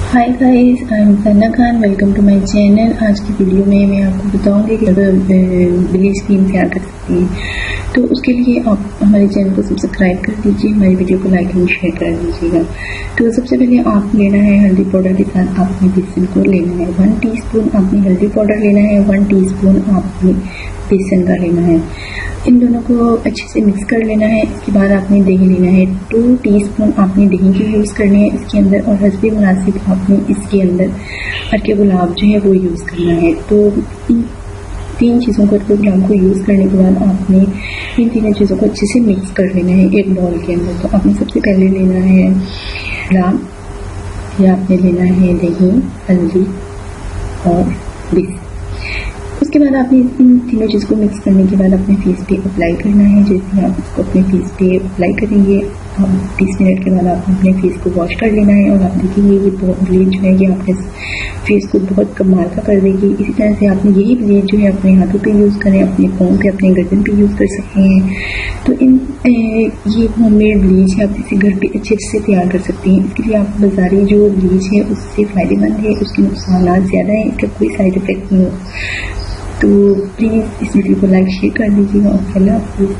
Hi guys, I am Sana Khan. Welcome to my channel. आज की video में मैं आपको बताऊंगी कि ब्लीच क्रीम तैयार कर सकती हैं। तो उसके लिए आप हमारे चैनल को सब्सक्राइब कर दीजिए, हमारी वीडियो को लाइक एंड शेयर कर दीजिएगा। तो सबसे पहले आप लेना है हल्दी पाउडर के साथ आपने बेसन को लेना है। 1 टीस्पून आपने हल्दी पाउडर लेना है, 1 टीस्पून आपने बेसन का लेना है। इन दोनों को अच्छे से मिक्स कर लेना है। इसके बाद आपने दही लेना है, 2 टीस्पून आपने दही की यूज़ करनी है इसके अंदर, और हस्बे मुनासिब आपने इसके अंदर अर्के गुलाब जो है वो यूज़ करना है। तो इन 3 चीज़ों को अर्के गुलाब को यूज़ करने के बाद आपने इन तीनों चीज़ों को अच्छे से मिक्स कर लेना है एक बाउल के अंदर। तो आपने सबसे पहले लेना है गुलाब, या आपने लेना है दही, हल्दी और बेसन। उसके बाद आपने इन तीनों चीज़ को मिक्स करने के बाद अपने फेस पे अप्लाई करना है। जैसे आप इसको अपने फेस पे अप्लाई करेंगे, आप 20 मिनट के बाद आपने अपने फेस को वॉश कर लेना है। और आप देखेंगे ये ब्लीच जो है ये आपके फेस को बहुत कमाल का कर देगी। इसी तरह से आपने यही ब्लीच जो है अपने हाथों पे यूज़ करें, अपने पाँव पे, अपने गर्दन पे यूज़ कर सकते हैं। तो ये होममेड ब्लीच है, आप इसे घर पे अच्छे से तैयार कर सकते हैं। इसके लिए आप बाज़ारी जो ब्लीच है उससे फ़ायदेमंद है, उसके नुकसान ज़्यादा है, इसका कोई साइड इफ़ेक्ट नहीं हो। तो प्लीज़ इस वीडियो को लाइक शेयर कर दीजिएगा और अल्लाह हाफ़िज़।